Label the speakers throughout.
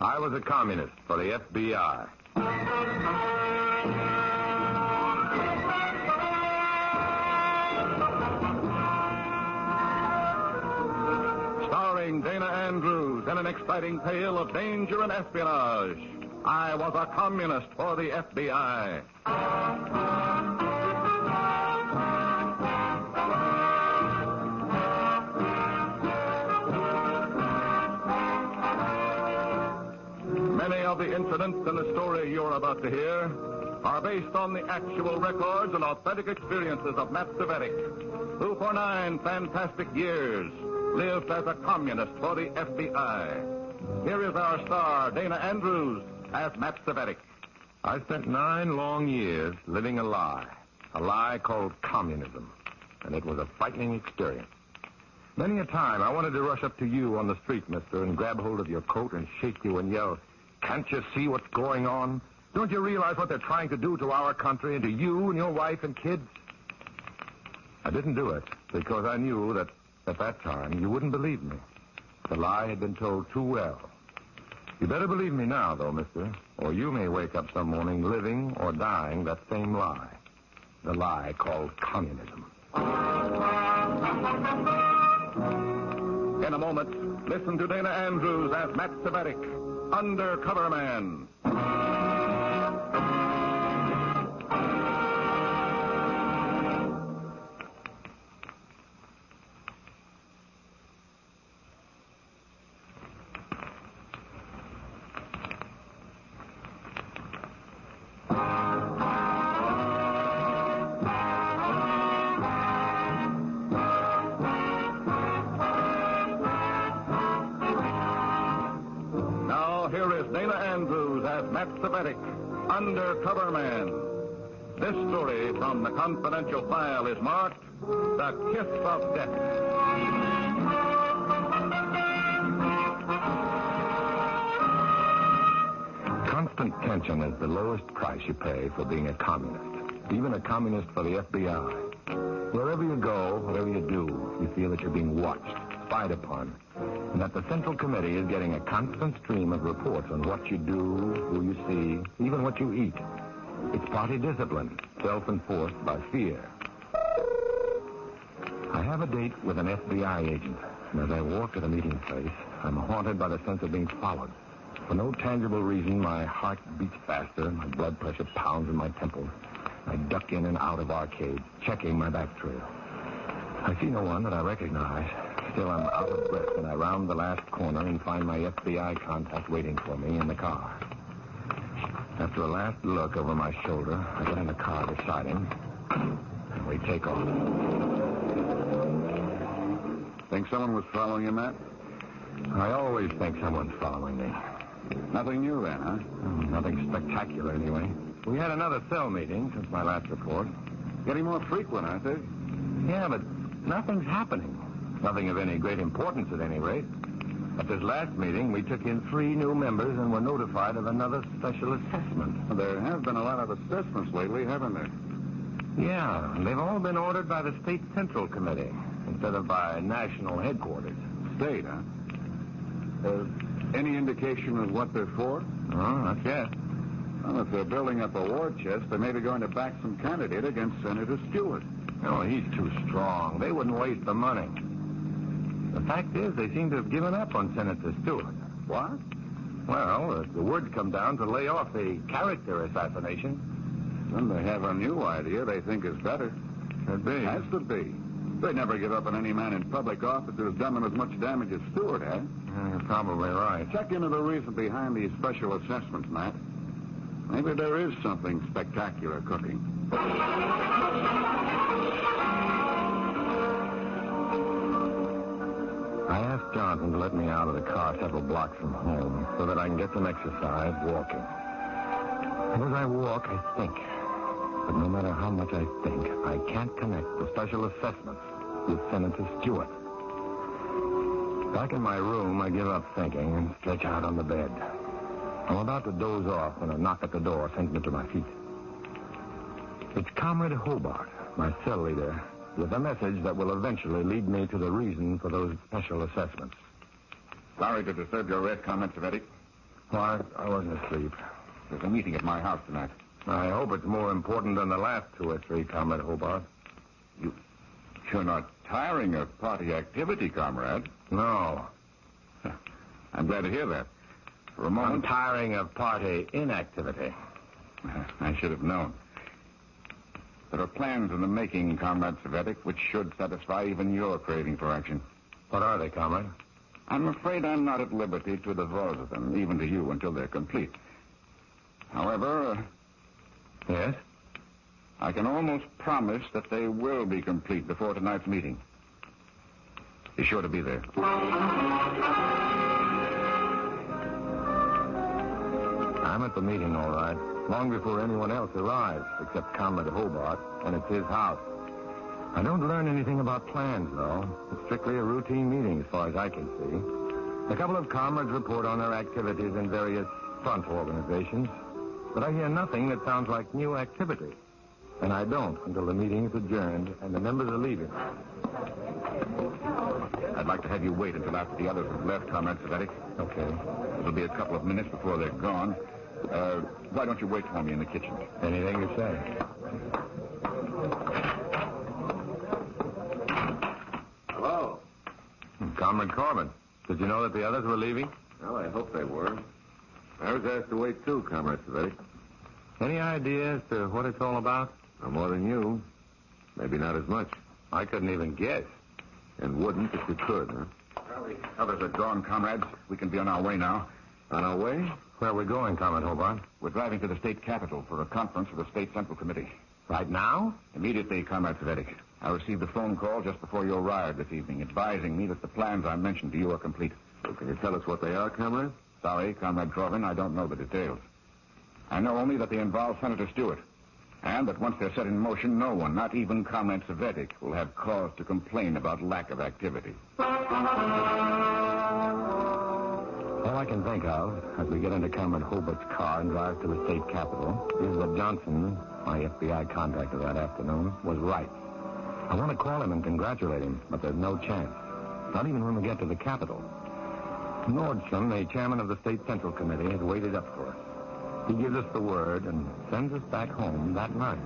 Speaker 1: I was a communist for the FBI. Starring Dana Andrews in an exciting tale of danger and espionage. I was a communist for the FBI. Many of the incidents in the story you're about to hear are based on the actual records and authentic experiences of Matt Cvetic, who for 9 fantastic years lived as a communist for the FBI. Here is our star, Dana Andrews, as Matt Cvetic. I spent 9 long years living a lie called communism, and it was a frightening experience. Many a time I wanted to rush up to you on the street, mister, and grab hold of your coat and shake you and yell, "Can't you see what's going on? Don't you realize what they're trying to do to our country and to you and your wife and kids?" I didn't do it because I knew that at that time you wouldn't believe me. The lie had been told too well. You better believe me now, though, mister, or you may wake up some morning living or dying that same lie. The lie called communism. In a moment, listen to Dana Andrews as Matt Cvetic, Undercover Man. Dana Andrews as Matt Cvetic, Undercover Man. This story from the confidential file is marked The Kiss of Death. Constant tension is the lowest price you pay for being a communist, even a communist for the FBI. Wherever you go, whatever you do, you feel that you're being watched, spied upon, and that the Central Committee is getting a constant stream of reports on what you do, who you see, even what you eat. It's party discipline, self-enforced by fear. I have a date with an FBI agent, and as I walk to the meeting place, I'm haunted by the sense of being followed. For no tangible reason, my heart beats faster, my blood pressure pounds in my temples. I duck in and out of arcades, checking my back trail. I see no one that I recognize. Still, I'm out of breath when I round the last corner and find my FBI contact waiting for me in the car. After a last look over my shoulder, I get in the car beside him, and we take off.
Speaker 2: Think someone was following you, Matt?
Speaker 1: I always think someone's following me.
Speaker 2: Nothing new then, huh?
Speaker 1: Nothing spectacular, anyway. We had another cell meeting since my last report.
Speaker 2: Getting more frequent, aren't they?
Speaker 1: Yeah, but nothing's happening. Nothing of any great importance, at any rate. At this last meeting, we took in 3 new members and were notified of another special assessment.
Speaker 2: Well, there have been a lot of assessments lately, haven't there?
Speaker 1: Yeah, and they've all been ordered by the State Central Committee instead of by national headquarters.
Speaker 2: State, huh? Any indication of what they're for?
Speaker 1: Oh, not yet.
Speaker 2: Well, if they're building up a war chest, they may be going to back some candidate against Senator Stewart.
Speaker 1: Oh, he's too strong. They wouldn't waste the money. The fact is, they seem to have given up on Senator Stewart.
Speaker 2: What?
Speaker 1: Well, the word's come down to lay off the character assassination.
Speaker 2: Then they have a new idea they think is better.
Speaker 1: Could be.
Speaker 2: Has to be. They'd never give up on any man in public office who's done them as much damage as Stewart had.
Speaker 1: You're probably right.
Speaker 2: Check into the reason behind these special assessments, Matt. Maybe there is something spectacular cooking.
Speaker 1: I asked Johnson to let me out of the car several blocks from home so that I can get some exercise walking. And as I walk, I think. But no matter how much I think, I can't connect the special assessments with Senator Stewart. Back in my room, I give up thinking and stretch out on the bed. I'm about to doze off when a knock at the door sends me to my feet. It's Comrade Hobart, my cell leader, with a message that will eventually lead me to the reason for those special assessments.
Speaker 2: Sorry to disturb your rest, Comrade Cvetic.
Speaker 1: Why, I wasn't asleep.
Speaker 2: There's a meeting at my house tonight.
Speaker 1: I hope it's more important than the last 2 or 3, Comrade Hobart.
Speaker 2: You're not tiring of party activity, comrade.
Speaker 1: No.
Speaker 2: I'm glad to hear that. For a
Speaker 1: I'm
Speaker 2: moment...
Speaker 1: tiring of party inactivity.
Speaker 2: I should have known. There are plans in the making, Comrade Savetic, which should satisfy even your craving for action.
Speaker 1: What are they, Comrade?
Speaker 2: I'm afraid I'm not at liberty to divulge them, even to you, until they're complete. However,
Speaker 1: Yes?
Speaker 2: I can almost promise that they will be complete before tonight's meeting. Be sure to be there.
Speaker 1: I'm at the meeting, all right. Long before anyone else arrives, except Comrade Hobart, and it's his house. I don't learn anything about plans, though. It's strictly a routine meeting, as far as I can see. A couple of comrades report on their activities in various front organizations, but I hear nothing that sounds like new activity. And I don't until the meeting is adjourned and the members are leaving.
Speaker 2: I'd like to have you wait until after the others have left, Comrade Savetic.
Speaker 1: Okay.
Speaker 2: It'll be a couple of minutes before they're gone. Why don't you wait for me in the kitchen?
Speaker 1: Anything you say.
Speaker 2: Hello.
Speaker 1: Comrade Corbin, did you know that the others were leaving?
Speaker 2: Well, I hope they were. I was asked to wait, too, Comrade Savetic.
Speaker 1: Any idea as to what it's all about?
Speaker 2: No more than you. Maybe not as much.
Speaker 1: I couldn't even guess.
Speaker 2: And wouldn't if you could, huh? Well, the others are gone, comrades. We can be on our way now. On our way?
Speaker 1: Where are we going, Comrade Hobart?
Speaker 2: We're driving to the state capitol for a conference of the state central committee.
Speaker 1: Right now?
Speaker 2: Immediately, Comrade Savetic. I received a phone call just before you arrived this evening, advising me that the plans I mentioned to you are complete. So can you tell us what they are, Comrade? Sorry, Comrade Corbin, I don't know the details. I know only that they involve Senator Stewart, and that once they're set in motion, no one, not even Comrade Savetic, will have cause to complain about lack of activity.
Speaker 1: All I can think of, as we get into Comrade Hobart's car and drive to the state capitol, is that Johnson, my FBI contact of that afternoon, was right. I want to call him and congratulate him, but there's no chance. Not even when we get to the capitol. Nordstrom, the chairman of the state central committee, has waited up for us. He gives us the word and sends us back home that night.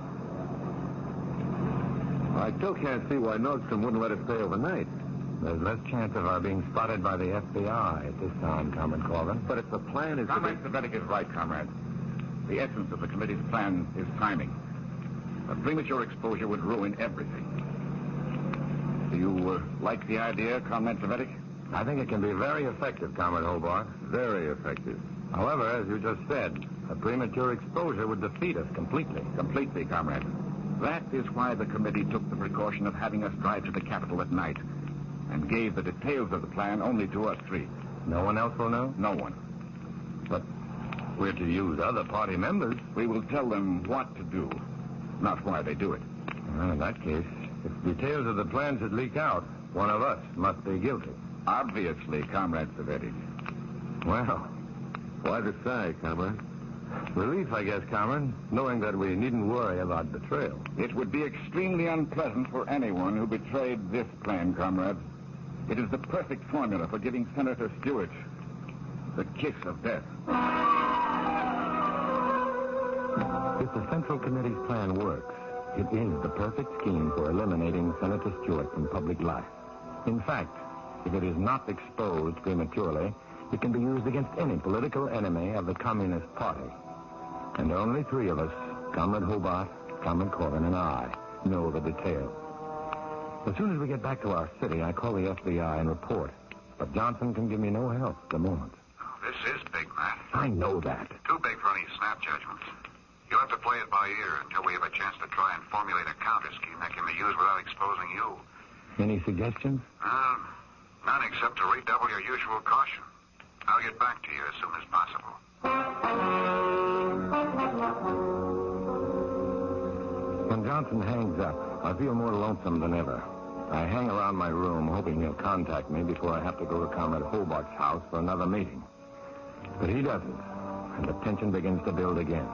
Speaker 2: I still can't see why Nordstrom wouldn't let us stay overnight.
Speaker 1: There's less chance of our being spotted by the FBI at this time, Comrade Corbin.
Speaker 2: But if the plan is... Comrade Savetic is right, comrade. The essence of the committee's plan is timing. A premature exposure would ruin everything. Do you like the idea, Comrade Savetic?
Speaker 1: I think it can be very effective, Comrade Hobart.
Speaker 2: Very effective.
Speaker 1: However, as you just said, a premature exposure would defeat us completely.
Speaker 2: Completely, comrade. That is why the committee took the precaution of having us drive to the Capitol at night and gave the details of the plan only to us 3.
Speaker 1: No one else will know?
Speaker 2: No one.
Speaker 1: But we're to use other party members.
Speaker 2: We will tell them what to do, not why they do it.
Speaker 1: Well, in that case, if details of the plan should leak out, one of us must be guilty.
Speaker 2: Obviously, Comrade Savetic.
Speaker 1: Well,
Speaker 2: why the sigh, comrade?
Speaker 1: Relief, I guess, Comrade, knowing that we needn't worry about betrayal.
Speaker 2: It would be extremely unpleasant for anyone who betrayed this plan, comrade. It is the perfect formula for giving Senator Stewart the kiss of death.
Speaker 1: If the Central Committee's plan works, it is the perfect scheme for eliminating Senator Stewart from public life. In fact, if it is not exposed prematurely, it can be used against any political enemy of the Communist Party. And only 3 of us, Comrade Hobart, Comrade Corbin, and I, know the details. As soon as we get back to our city, I call the FBI and report. But Johnson can give me no help at the moment.
Speaker 3: Oh, this is big, Matt.
Speaker 1: I know that.
Speaker 3: Too big for any snap judgments. You'll have to play it by ear until we have a chance to try and formulate a counter scheme that can be used without exposing you.
Speaker 1: Any suggestions?
Speaker 3: None except to redouble your usual caution. I'll get back to you as soon as possible.
Speaker 1: When Johnson hangs up, I feel more lonesome than ever. I hang around my room, hoping he'll contact me before I have to go to Comrade Hobart's house for another meeting. But he doesn't, and the tension begins to build again.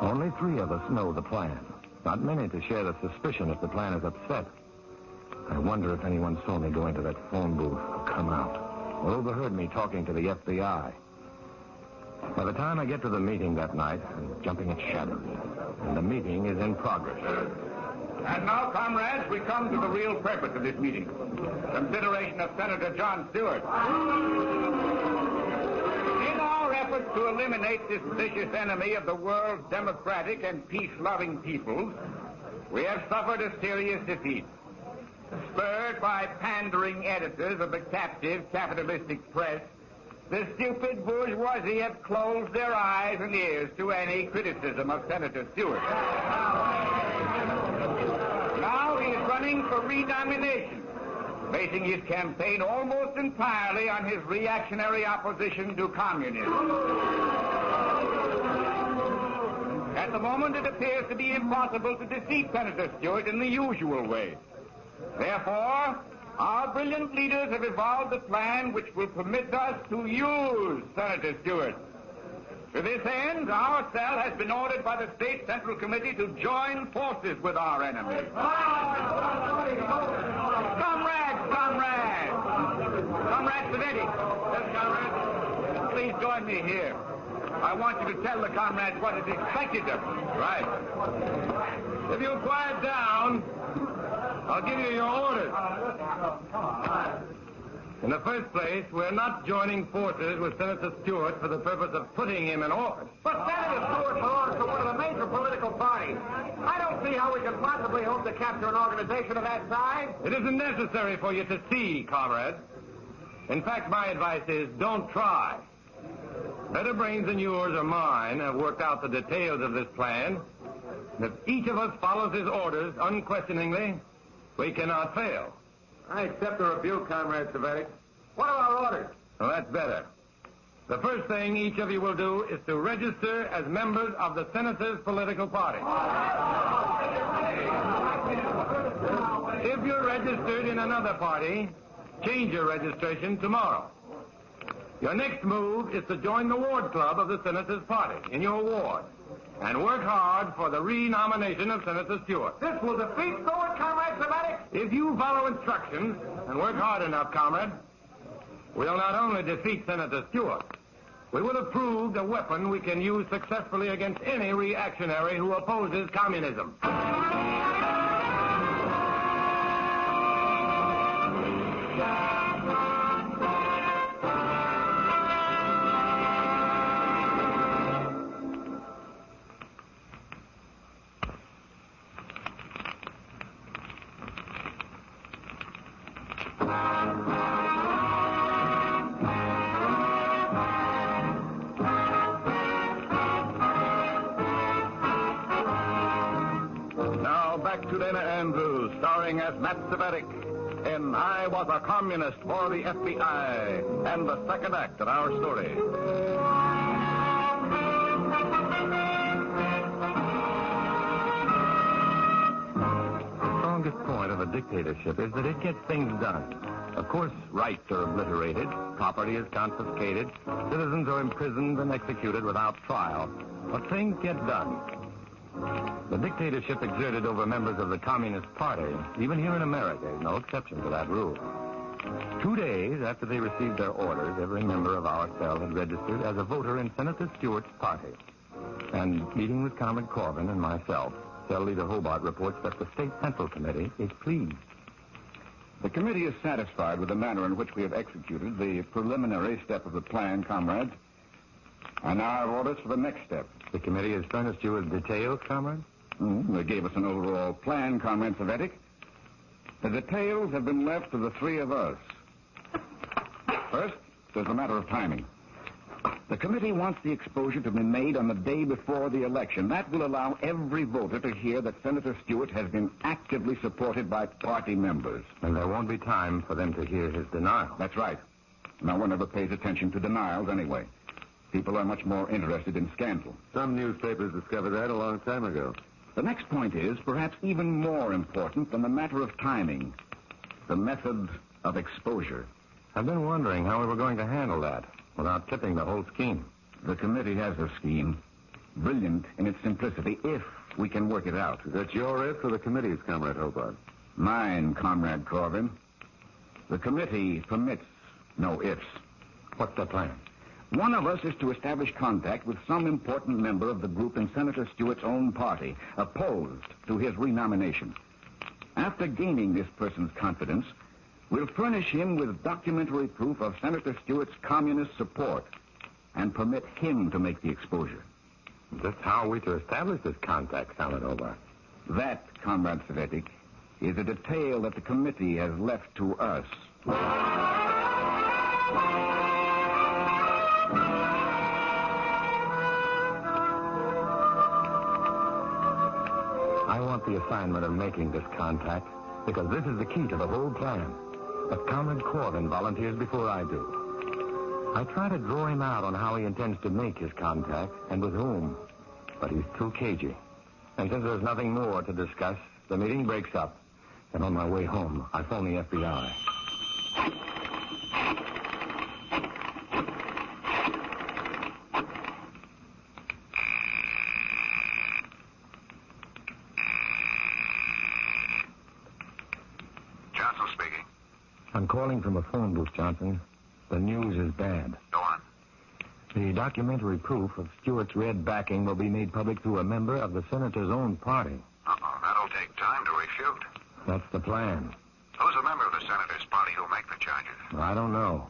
Speaker 1: Only 3 of us know the plan. Not many to share the suspicion if the plan is upset. I wonder if anyone saw me go into that phone booth or come out, or overheard me talking to the FBI.
Speaker 4: By the time I get to the meeting that night, I'm jumping at shadows, and the meeting is in progress.
Speaker 1: And now, comrades, we come to the real purpose of this meeting. Consideration of Senator John Stewart. In our efforts to eliminate this vicious enemy of the world's democratic and peace-loving peoples, we have suffered a serious defeat. Spurred by pandering editors of the captive capitalistic press, the stupid bourgeoisie have closed their eyes and ears to any criticism of Senator Stewart. Now he is running for renomination, basing his campaign almost entirely on his reactionary opposition to communism. At the moment, it appears to be impossible to defeat Senator Stewart in the usual way. Therefore, our brilliant leaders have evolved a plan which will permit us to use Senator Stewart. To this end, our cell has been ordered by the State Central Committee to join forces with our enemy. Comrades! Comrade Savedi. Yes, comrades. Please join me here. I want you to tell the comrades what is expected of them. Right. If you'll quiet down, I'll give you your orders. In the first place, we're not joining forces with Senator Stewart for the purpose of putting him in office.
Speaker 5: But Senator Stewart belongs to one of the major political parties. I don't see how we can possibly hope to capture an organization of that size.
Speaker 4: It isn't necessary for you to see, comrades. In fact, my advice is don't try. Better brains than yours or mine have worked out the details of this plan. And if each of us follows his orders unquestioningly, we cannot fail.
Speaker 5: I accept the rebuke, Comrade Savedi. What are our orders?
Speaker 4: Well, that's better. The first thing each of you will do is to register as members of the Senator's political party. If you're registered in another party, change your registration tomorrow. Your next move is to join the ward club of the Senator's party in your ward and work hard for the renomination of Senator Stewart.
Speaker 5: This will defeat Stewart, Comrade Savedi.
Speaker 4: If you follow instructions and work hard enough, comrade, we'll not only defeat Senator Stewart, we will have proved a weapon we can use successfully against any reactionary who opposes communism.
Speaker 1: To Dana Andrews, starring as Matt Savedi in I Was a Communist for the FBI, and the second act of our story.
Speaker 4: The strongest point of a dictatorship is that it gets things done. Of course, rights are obliterated, property is confiscated, citizens are imprisoned and executed without trial, but things get done. The dictatorship exerted over members of the Communist Party, even here in America, is no exception to that rule. 2 days after they received their orders, every member of our cell had registered as a voter in Senator Stewart's party. And meeting with Comrade Corbin and myself, Cell Leader Hobart reports that the State Central Committee is pleased.
Speaker 2: The committee is satisfied with the manner in which we have executed the preliminary step of the plan, comrades. I now have orders for the next step.
Speaker 4: The committee has furnished you with details, comrade?
Speaker 2: They gave us an overall plan, Comrade Savedi. The details have been left to the three of us. First, there's a matter of timing. The committee wants the exposure to be made on the day before the election. That will allow every voter to hear that Senator Stewart has been actively supported by party members.
Speaker 4: And there won't be time for them to hear his denial.
Speaker 2: That's right. No one ever pays attention to denials anyway. People are much more interested in scandal.
Speaker 4: Some newspapers discovered that a long time ago.
Speaker 2: The next point is, perhaps even more important than the matter of timing, the method of exposure.
Speaker 4: I've been wondering how we were going to handle that without tipping the whole scheme.
Speaker 2: The committee has a scheme, brilliant in its simplicity, if we can work it out.
Speaker 4: Is that your if or the committee's, Comrade Hobart?
Speaker 2: Mine, Comrade Corbin. The committee permits no ifs.
Speaker 4: What's the plan?
Speaker 2: One of us is to establish contact with some important member of the group in Senator Stewart's own party, opposed to his renomination. After gaining this person's confidence, we'll furnish him with documentary proof of Senator Stewart's communist support and permit him to make the exposure.
Speaker 4: Just how are we to establish this contact, Saladova?
Speaker 2: That, Comrade Cvetic, is a detail that the committee has left to us.
Speaker 4: I want the assignment of making this contact because this is the key to the whole plan. But Comrade Corbin volunteers before I do. I try to draw him out on how he intends to make his contact and with whom. But he's too cagey. And since there's nothing more to discuss, the meeting breaks up. And on my way home, I phone the FBI.
Speaker 3: Johnson speaking.
Speaker 4: I'm calling from a phone booth, Johnson. The news is bad.
Speaker 3: Go on.
Speaker 4: The documentary proof of Stewart's red backing will be made public through a member of the senator's own party.
Speaker 3: Uh-oh, that'll take time to refute.
Speaker 4: That's the plan.
Speaker 3: Who's a member of the senator's party who'll make the charges?
Speaker 4: I don't know.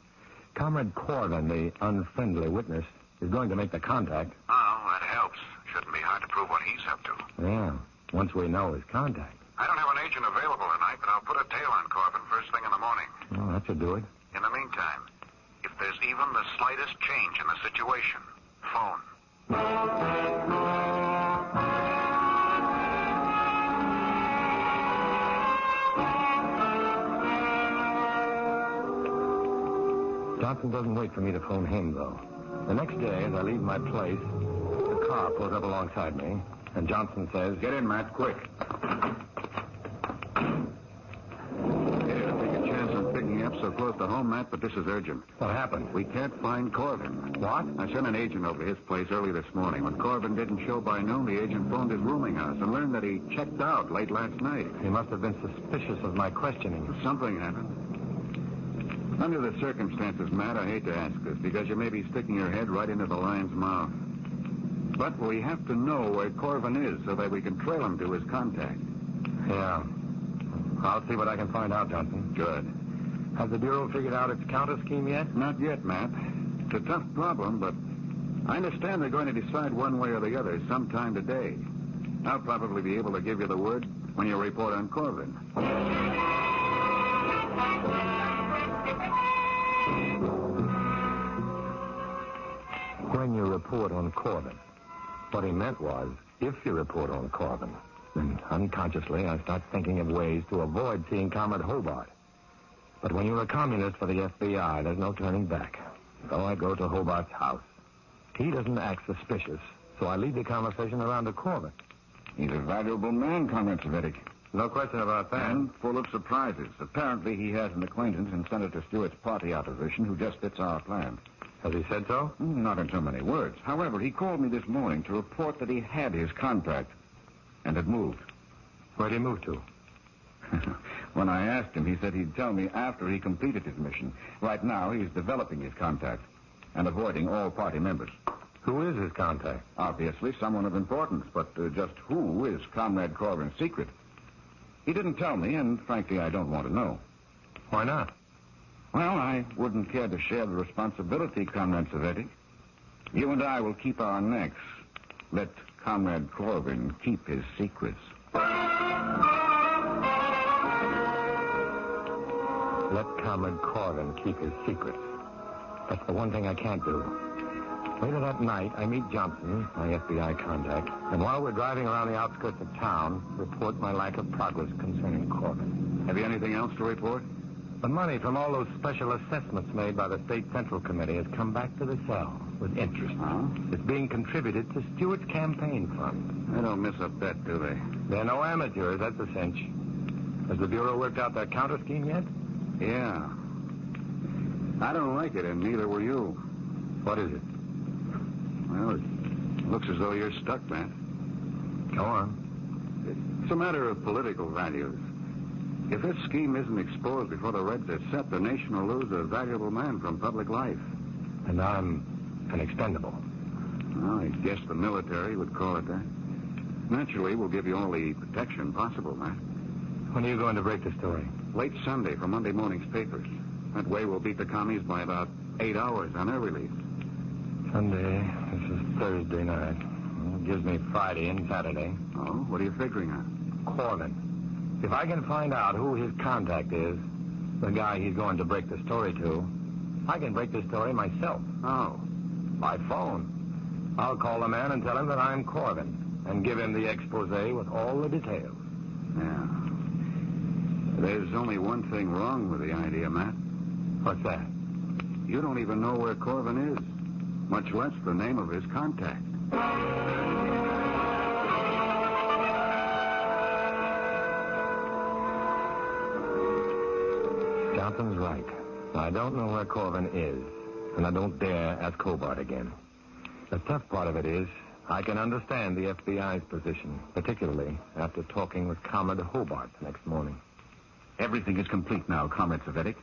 Speaker 4: Comrade Corbin, the unfriendly witness, is going to make the contact.
Speaker 3: Oh, that helps. Shouldn't be hard to prove what he's up to.
Speaker 4: Yeah, once we know his contact.
Speaker 3: I don't have an agent available tonight, but I'll put a tail on Corbin first thing in the morning.
Speaker 4: Well, that should do it.
Speaker 3: In the meantime, if there's even the slightest change in the situation, phone.
Speaker 4: Johnson doesn't wait for me to phone him, though. The next day, as I leave my place, the car pulls up alongside me, and Johnson says,
Speaker 2: Get in, Matt, quick. Take a chance on picking you up so close to home, Matt, but this is urgent.
Speaker 4: What happened?
Speaker 2: We can't find Corbin.
Speaker 4: What?
Speaker 2: I sent an agent over to his place early this morning. When Corbin didn't show by noon, the agent phoned his rooming house and learned that he checked out late last night.
Speaker 4: He must have been suspicious of my questioning.
Speaker 2: Something happened. Under the circumstances, Matt, I hate to ask this, because you may be sticking your head right into the lion's mouth. But we have to know where Corbin is so that we can trail him to his contact.
Speaker 4: Yeah. I'll see what I can find out, Johnson.
Speaker 2: Good.
Speaker 4: Has the Bureau figured out its counter scheme yet?
Speaker 2: Not yet, Matt. It's a tough problem, but I understand they're going to decide one way or the other sometime today. I'll probably be able to give you the word when you report on Corbin.
Speaker 4: When you report on Corbin. What he meant was, if you report on Corbin. And unconsciously, I start thinking of ways to avoid seeing Comrade Hobart. But when you're a communist for the FBI, there's no turning back. So I go to Hobart's house. He doesn't act suspicious, so I lead the conversation around to Corbin.
Speaker 2: He's a valuable man, Comrade Cvetic.
Speaker 4: No question about that.
Speaker 2: And full of surprises. Apparently, he has an acquaintance in Senator Stewart's party opposition who just fits our plan.
Speaker 4: Has he said so?
Speaker 2: Not in so many words. However, he called me this morning to report that he had his contact and had moved.
Speaker 4: Where'd he move to?
Speaker 2: When I asked him, he said he'd tell me after he completed his mission. Right now, he's developing his contact and avoiding all party members.
Speaker 4: Who is his contact?
Speaker 2: Obviously, someone of importance, but just who is Comrade Corbin's secret? He didn't tell me, and frankly, I don't want to know.
Speaker 4: Why not?
Speaker 2: Well, I wouldn't care to share the responsibility, Comrade Cvetic. You and I will keep our necks. Let Comrade Corbin keep his secrets.
Speaker 4: Let Comrade Corbin keep his secrets. That's the one thing I can't do. Later that night, I meet Johnson, my FBI contact, and while we're driving around the outskirts of town, report my lack of progress concerning Corbin.
Speaker 2: Have you anything else to report?
Speaker 4: The money from all those special assessments made by the State Central Committee has come back to the cell with interest.
Speaker 2: Huh?
Speaker 4: It's being contributed to Stewart's campaign fund.
Speaker 2: They don't miss a bet, do they?
Speaker 4: They're no amateurs, that's a cinch. Has the Bureau worked out their counter scheme yet?
Speaker 2: Yeah. I don't like it, and neither will you.
Speaker 4: What is it?
Speaker 2: Well, it looks as though you're stuck, man.
Speaker 4: Go on.
Speaker 2: It's a matter of political values. If this scheme isn't exposed before the Reds are set, the nation will lose a valuable man from public life.
Speaker 4: And I'm and expendable.
Speaker 2: Well, I guess the military would call it that. Naturally, we'll give you all the protection possible, Matt.
Speaker 4: When are you going to break the story?
Speaker 2: Late Sunday for Monday morning's papers. That way we'll beat the commies by about 8 hours on their release.
Speaker 4: Sunday. This is Thursday night. Well, it gives me Friday and Saturday.
Speaker 2: Oh, what are you figuring on?
Speaker 4: Corbin. If I can find out who his contact is, the guy he's going to break the story to, I can break the story myself.
Speaker 2: Oh.
Speaker 4: By phone. I'll call the man and tell him that I'm Corbin and give him the expose with all the details.
Speaker 2: Yeah. There's only one thing wrong with the idea, Matt.
Speaker 4: What's that?
Speaker 2: You don't even know where Corbin is, much less the name of his contact.
Speaker 4: Johnson's right. I don't know where Corbin is, and I don't dare ask Hobart again. The tough part of it is, I can understand the FBI's position, particularly after talking with Comrade Hobart the next morning.
Speaker 2: Everything is complete now, Comrade Savetic.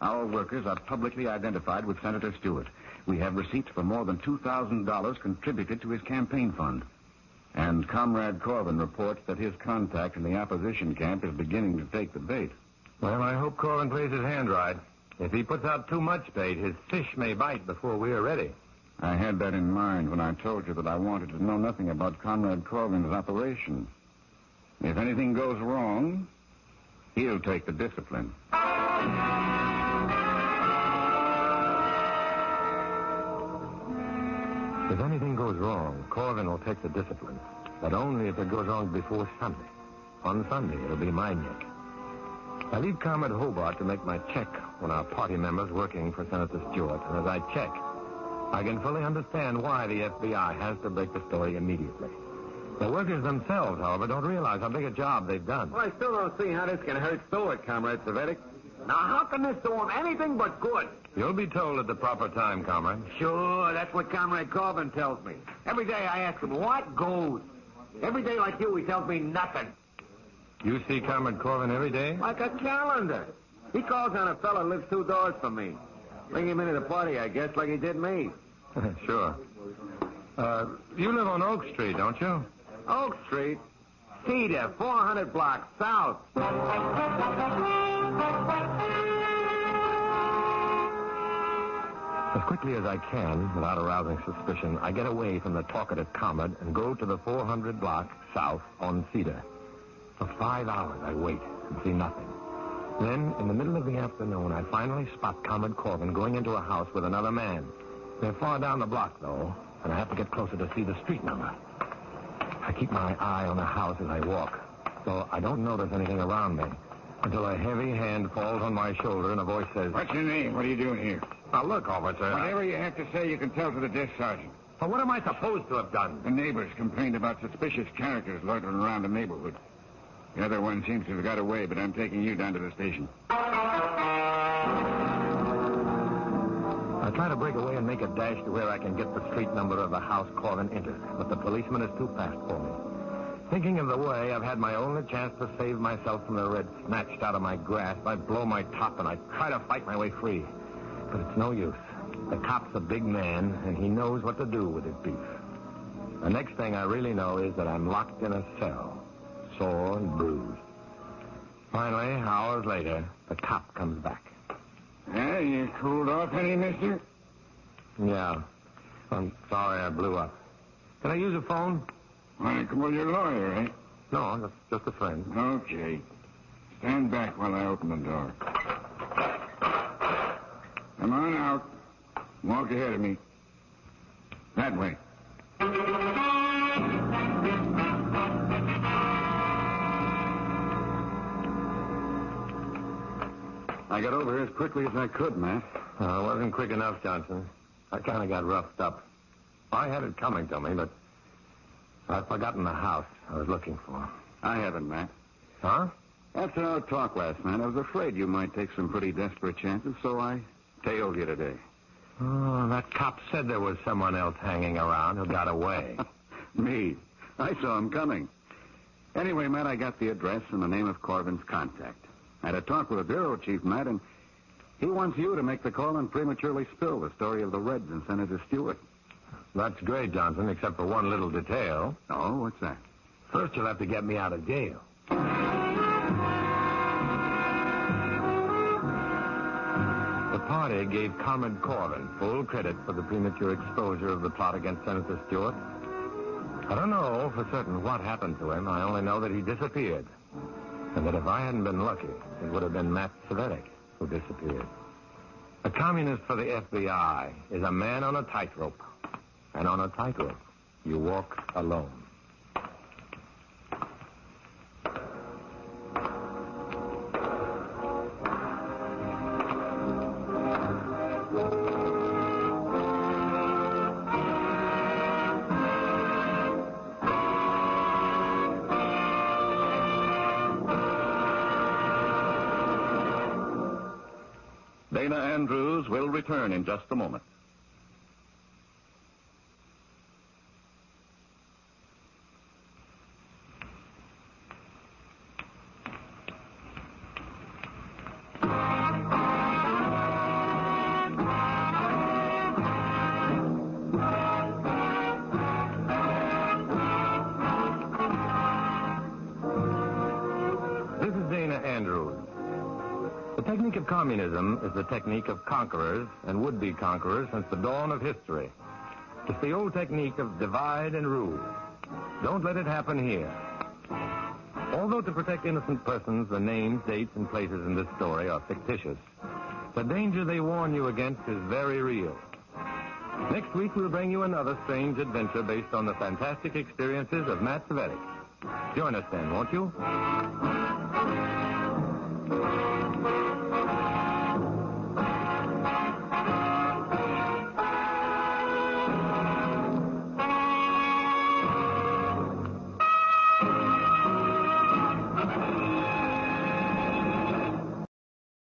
Speaker 2: Our workers are publicly identified with Senator Stewart. We have receipts for more than $2,000 contributed to his campaign fund. And Comrade Corbin reports that his contact in the opposition camp is beginning to take the bait.
Speaker 4: Well, I hope Corbin plays his hand right. If he puts out too much bait, his fish may bite before we are ready.
Speaker 2: I had that in mind when I told you that I wanted to know nothing about Comrade Corbin's operation. If anything goes wrong, he'll take the discipline.
Speaker 4: If anything goes wrong, Corbin will take the discipline. But only if it goes wrong before Sunday. On Sunday, it'll be my neck. I leave Comrade Hobart to make my check on our party members working for Senator Stewart. And as I check, I can fully understand why the FBI has to break the story immediately. The workers themselves, however, don't realize how big a job they've done.
Speaker 5: Well, I still don't see how this can hurt Stewart, Comrade Savetic. Now, how can this do him anything but good?
Speaker 4: You'll be told at the proper time, Comrade.
Speaker 5: Sure, that's what Comrade Corbin tells me. Every day I ask him, what goes? Every day like you, he tells me nothing.
Speaker 4: You see Comrade Corbin every day?
Speaker 5: Like a calendar. He calls on a fellow who lives 2 doors from me. Bring him into the party, I guess, like he did me.
Speaker 4: Sure. You live on Oak Street, don't you?
Speaker 5: Oak Street? Cedar, 400 blocks south.
Speaker 4: As quickly as I can, without arousing suspicion, I get away from the talkative comrade and go to the 400 block south on Cedar. For 5 hours, I wait and see nothing. Then, in the middle of the afternoon, I finally spot Comrade Corbin going into a house with another man. They're far down the block, though, and I have to get closer to see the street number. I keep my eye on the house as I walk, so I don't notice anything around me, until a heavy hand falls on my shoulder and a voice says,
Speaker 2: What's your name? What are you doing here?
Speaker 4: Now, look, officer.
Speaker 2: Whatever you have to say, you can tell to the desk sergeant.
Speaker 4: Well, what am I supposed to have done?
Speaker 2: The neighbors complained about suspicious characters loitering around the neighborhood. The other one seems to have got away, but I'm taking you down to the station.
Speaker 4: I try to break away and make a dash to where I can get the street number of the house Corbin entered, but the policeman is too fast for me. Thinking of the way I've had my only chance to save myself from the red snatched out of my grasp, I blow my top and I try to fight my way free. But it's no use. The cop's a big man, and he knows what to do with his beef. The next thing I really know is that I'm locked in a cell, sore and bruised. Finally, hours later, the cop comes back.
Speaker 2: Yeah, you cooled off any, mister?
Speaker 4: Yeah. I'm sorry I blew up. Can I use a phone?
Speaker 2: Why, call your lawyer, eh?
Speaker 4: No, that's just a friend.
Speaker 2: Okay. Stand back while I open the door. Come on out. Walk ahead of me. That way. I got over here as quickly as I could, Matt.
Speaker 4: It wasn't quick enough, Johnson. I kind of got roughed up. I had it coming to me, but I'd forgotten the house I was looking for.
Speaker 2: I haven't, Matt.
Speaker 4: Huh?
Speaker 2: After our talk last night, I was afraid you might take some pretty desperate chances, so I tailed you today.
Speaker 4: Oh, that cop said there was someone else hanging around who got away.
Speaker 2: Me. I saw him coming. Anyway, Matt, I got the address and the name of Corbin's contact. I had a talk with the bureau chief, Matt, and He wants you to make the call and prematurely spill the story of the Reds and Senator Stewart.
Speaker 4: That's great, Johnson, except for one little detail.
Speaker 2: Oh, what's that?
Speaker 4: First, you'll have to get me out of jail. The party gave Comrade Corbin full credit for the premature exposure of the plot against Senator Stewart. I don't know for certain what happened to him. I only know that he disappeared. And that if I hadn't been lucky, it would have been Matt Cvetic who disappeared. A communist for the FBI is a man on a tightrope. And on a tightrope, you walk alone.
Speaker 1: Dana Andrews will return in just a moment.
Speaker 4: This is Dana Andrews. The technique of communism is the technique of conquerors and would-be conquerors since the dawn of history. It's the old technique of divide and rule. Don't let it happen here. Although to protect innocent persons, the names, dates, and places in this story are fictitious, the danger they warn you against is very real. Next week, we'll bring you another strange adventure based on the fantastic experiences of Matt Cvetic. Join us then, won't you?